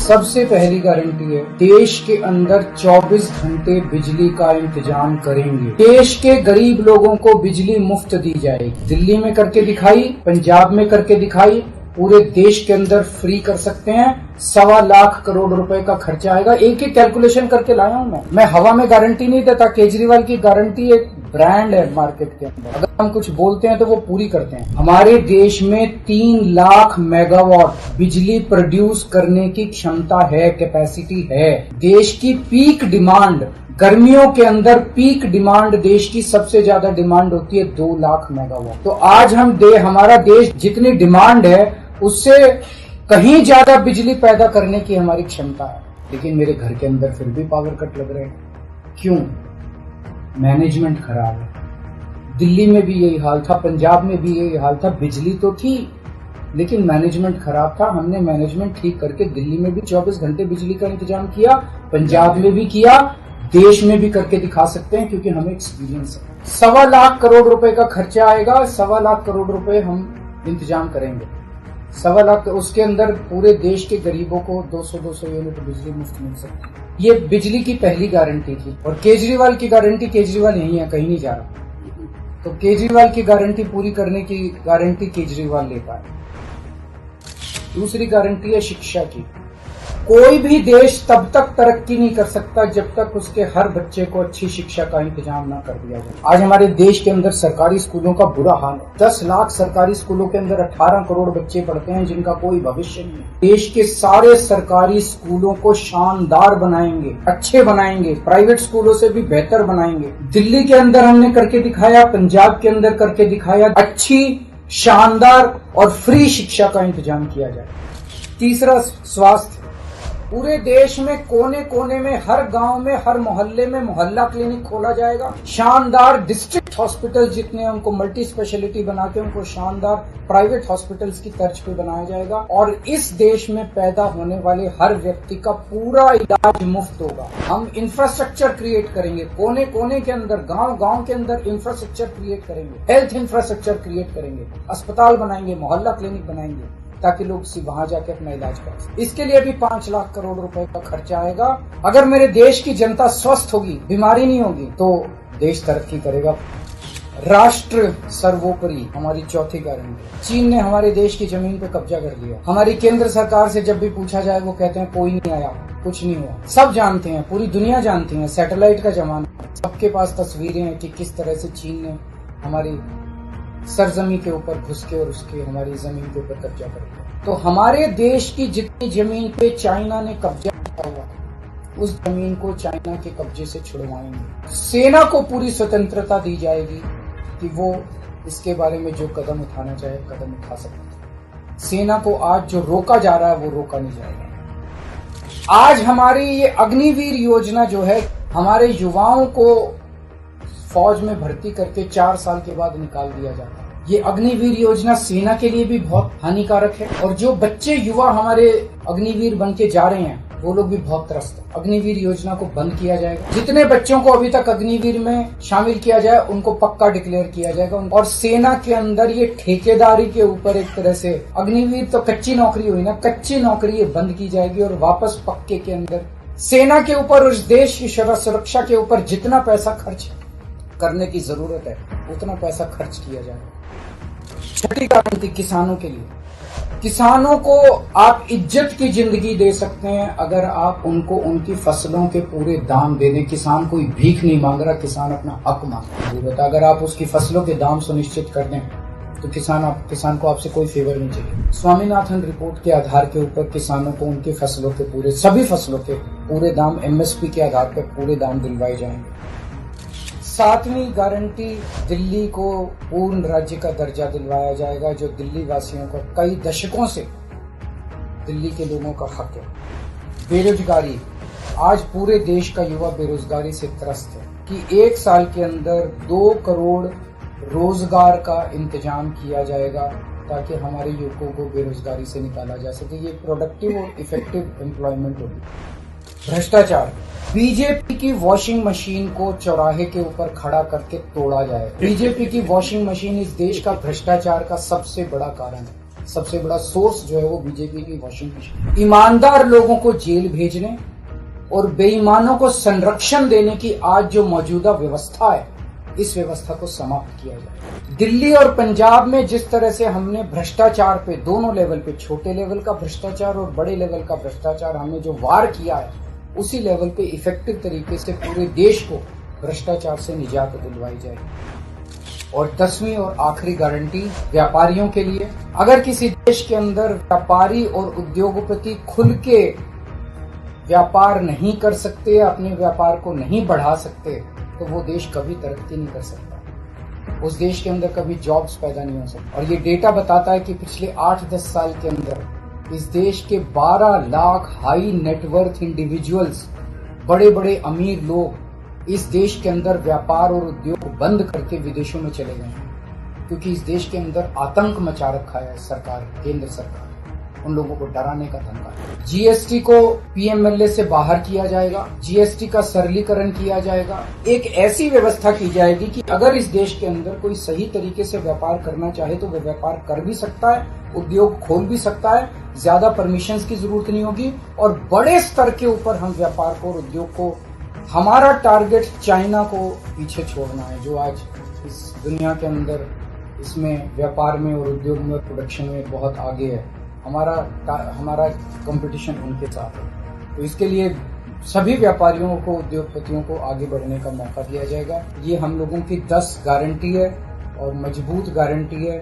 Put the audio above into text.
सबसे पहली गारंटी है, देश के अंदर 24 घंटे बिजली का इंतजाम करेंगे। देश के गरीब लोगों को बिजली मुफ्त दी जाएगी। दिल्ली में करके दिखाई, पंजाब में करके दिखाई, पूरे देश के अंदर फ्री कर सकते हैं। 1.25 लाख करोड़ रुपए का खर्चा आएगा। एक ही कैलकुलेशन करके लाया हूं मैं हवा में गारंटी नहीं देता। केजरीवाल की गारंटी एक ब्रांड है मार्केट के अंदर। अगर हम कुछ बोलते हैं तो वो पूरी करते हैं। हमारे देश में 3 लाख मेगावाट बिजली प्रोड्यूस करने की क्षमता है, कैपेसिटी है। देश की पीक डिमांड, गर्मियों के अंदर पीक डिमांड देश की सबसे ज्यादा डिमांड होती है 2 लाख मेगावाट। तो आज हमारा देश जितनी डिमांड है उससे कहीं ज्यादा बिजली पैदा करने की हमारी क्षमता है। लेकिन मेरे घर के अंदर फिर भी पावर कट लग रहे हैं। क्यों? मैनेजमेंट खराब है। दिल्ली में भी यही हाल था, पंजाब में भी यही हाल था। बिजली तो थी लेकिन मैनेजमेंट खराब था। हमने मैनेजमेंट ठीक करके दिल्ली में भी 24 घंटे बिजली का इंतजाम किया, पंजाब में भी किया, देश में भी करके दिखा सकते हैं क्योंकि हमें एक्सपीरियंस है। 1.25 लाख करोड़ रुपए का खर्चा आएगा। 1.25 लाख करोड़ रुपए हम इंतजाम करेंगे। 1.25 लाख, उसके अंदर पूरे देश के गरीबों को 200 यूनिट बिजली मुफ्त मिल सकती है। ये बिजली की पहली गारंटी थी। और केजरीवाल की गारंटी, केजरीवाल यही है, कहीं नहीं जा रहा। तो केजरीवाल की गारंटी पूरी करने की गारंटी केजरीवाल लेता है। दूसरी गारंटी है शिक्षा की। कोई भी देश तब तक तरक्की नहीं कर सकता जब तक उसके हर बच्चे को अच्छी शिक्षा का इंतजाम ना कर दिया जाए। आज हमारे देश के अंदर सरकारी स्कूलों का बुरा हाल है। 10 लाख सरकारी स्कूलों के अंदर 18 करोड़ बच्चे पढ़ते हैं जिनका कोई भविष्य नहीं है। देश के सारे सरकारी स्कूलों को शानदार बनाएंगे, अच्छे बनाएंगे, प्राइवेट स्कूलों से भी बेहतर बनाएंगे। दिल्ली के अंदर हमने करके दिखाया, पंजाब के अंदर करके दिखाया। अच्छी, शानदार और फ्री शिक्षा का इंतजाम किया जाए। तीसरा, स्वास्थ्य। पूरे देश में कोने कोने में, हर गांव में, हर मोहल्ले में मोहल्ला क्लिनिक खोला जाएगा। शानदार डिस्ट्रिक्ट हॉस्पिटल जितने, उनको मल्टी स्पेशलिटी बना के उनको शानदार प्राइवेट हॉस्पिटल्स की तर्ज पे बनाया जाएगा। और इस देश में पैदा होने वाले हर व्यक्ति का पूरा इलाज मुफ्त होगा। हम इंफ्रास्ट्रक्चर क्रिएट करेंगे, कोने कोने के अंदर, गांव गांव के अंदर इंफ्रास्ट्रक्चर क्रिएट करेंगे, हेल्थ इंफ्रास्ट्रक्चर क्रिएट करेंगे, अस्पताल बनाएंगे, मोहल्ला क्लिनिक बनाएंगे ताकि लोग वहां जाके अपना इलाज कर सकें। इसके लिए भी 5 लाख करोड़ रुपए का खर्चा आएगा। अगर मेरे देश की जनता स्वस्थ होगी, बीमारी नहीं होगी, तो देश तरक्की करेगा। राष्ट्र सर्वोपरि हमारी चौथी गारंटी। चीन ने हमारे देश की जमीन पे कब्जा कर लिया। हमारी केंद्र सरकार से जब भी पूछा जाए वो कहते हैं कोई नहीं आया, कुछ नहीं हुआ। सब जानते हैं, पूरी दुनिया जानती है, सैटेलाइट का जमाना, सबके पास तस्वीरें हैं कि किस तरह से चीन ने हमारी सरजमी के ऊपर घुस के और उसके हमारी जमीन के ऊपर कब्जा कर लिया। तो हमारे देश की जितनी जमीन पे चाइना ने कब्जा किया हुआ, उस जमीन को चाइना के कब्जे से छुड़वाएंगे। सेना को पूरी स्वतंत्रता दी जाएगी कि वो इसके बारे में जो कदम उठाना चाहे कदम उठा सकते। सेना को आज जो रोका जा रहा है वो रोका नहीं जाएगा। आज हमारी ये अग्निवीर योजना जो है, हमारे युवाओं को फौज में भर्ती करके 4 साल के बाद निकाल दिया जाता है। ये अग्निवीर योजना सेना के लिए भी बहुत हानिकारक है। और जो बच्चे युवा हमारे अग्निवीर बन के जा रहे हैं वो लोग भी बहुत त्रस्त है। अग्निवीर योजना को बंद किया जाएगा। जितने बच्चों को अभी तक अग्निवीर में शामिल किया जाए उनको पक्का डिक्लेयर किया जाएगा। और सेना के अंदर ये ठेकेदारी के ऊपर एक तरह से, अग्निवीर तो कच्ची नौकरी हुई ना, कच्ची नौकरी ये बंद की जाएगी और वापस पक्के के अंदर सेना के ऊपर, उस देश की सुरक्षा के ऊपर जितना पैसा खर्च करने की जरूरत है उतना पैसा खर्च किया जाएगा। छठी गारंटी किसानों के लिए। किसानों को आप इज्जत की जिंदगी दे सकते हैं अगर आप उनको उनकी फसलों के पूरे दाम दे दें। किसान कोई भीख नहीं मांग रहा, किसान अपना हक मांग रहा है। अगर आप उसकी फसलों के दाम सुनिश्चित कर दें तो किसान को आपसे कोई फेवर नहीं चाहिए। स्वामीनाथन रिपोर्ट के आधार के ऊपर किसानों को उनकी फसलों के पूरे, सभी फसलों के पूरे दाम MSP के आधार पर पूरे दाम दिलवाए जाएंगे। 7वीं गारंटी, दिल्ली को पूर्ण राज्य का दर्जा दिलवाया जाएगा जो दिल्ली वासियों का कई दशकों से दिल्ली के लोगों का हक है। बेरोजगारी, आज पूरे देश का युवा बेरोजगारी से त्रस्त है कि 1 साल के अंदर 2 करोड़ रोजगार का इंतजाम किया जाएगा ताकि हमारे युवकों को बेरोजगारी से निकाला जा सके। ये प्रोडक्टिव और इफेक्टिव एम्प्लॉयमेंट होगी। भ्रष्टाचार, बीजेपी की वॉशिंग मशीन को चौराहे के ऊपर खड़ा करके तोड़ा जाए। बीजेपी की वॉशिंग मशीन इस देश का भ्रष्टाचार का सबसे बड़ा कारण है। सबसे बड़ा सोर्स जो है वो बीजेपी की वॉशिंग मशीन। ईमानदार लोगों को जेल भेजने और बेईमानों को संरक्षण देने की आज जो मौजूदा व्यवस्था है, इस व्यवस्था को समाप्त किया जाए। दिल्ली और पंजाब में जिस तरह से हमने भ्रष्टाचार पे दोनों लेवल पे, छोटे लेवल का भ्रष्टाचार और बड़े लेवल का भ्रष्टाचार, हमने जो वार किया है, उसी लेवल पे इफेक्टिव तरीके से पूरे देश को भ्रष्टाचार से निजात दिलवाई जाएगी। और 10वीं और आखिरी गारंटी व्यापारियों के लिए, अगर किसी देश के अंदर व्यापारी और उद्योगपति खुल के व्यापार नहीं कर सकते, अपने व्यापार को नहीं बढ़ा सकते, तो वो देश कभी तरक्की नहीं कर सकता, उस देश के अंदर कभी जॉब्स पैदा नहीं हो सकते। और ये डेटा बताता है कि पिछले 8-10 साल के अंदर इस देश के 12 लाख हाई नेटवर्थ इंडिविजुअल्स, बड़े बड़े अमीर लोग इस देश के अंदर व्यापार और उद्योग बंद करके विदेशों में चले गए हैं, क्योंकि इस देश के अंदर आतंक मचा रखा है सरकार, केंद्र सरकार, उन लोगों को डराने का धमका है। जीएसटी को पीएमएलए से बाहर किया जाएगा, जीएसटी का सरलीकरण किया जाएगा, एक ऐसी व्यवस्था की जाएगी कि अगर इस देश के अंदर कोई सही तरीके से व्यापार करना चाहे तो वो व्यापार कर भी सकता है, उद्योग खोल भी सकता है, ज्यादा परमिशंस की जरूरत नहीं होगी, और बड़े स्तर के ऊपर हम व्यापार को और उद्योग को, हमारा टारगेट चाइना को पीछे छोड़ना है, जो आज इस दुनिया के अंदर इसमें व्यापार में और उद्योग में और प्रोडक्शन में बहुत आगे है। हमारा कंपटीशन उनके साथ है। तो इसके लिए सभी व्यापारियों को, उद्योगपतियों को आगे बढ़ने का मौका दिया जाएगा। ये हम लोगों की 10 गारंटी है और मजबूत गारंटी है।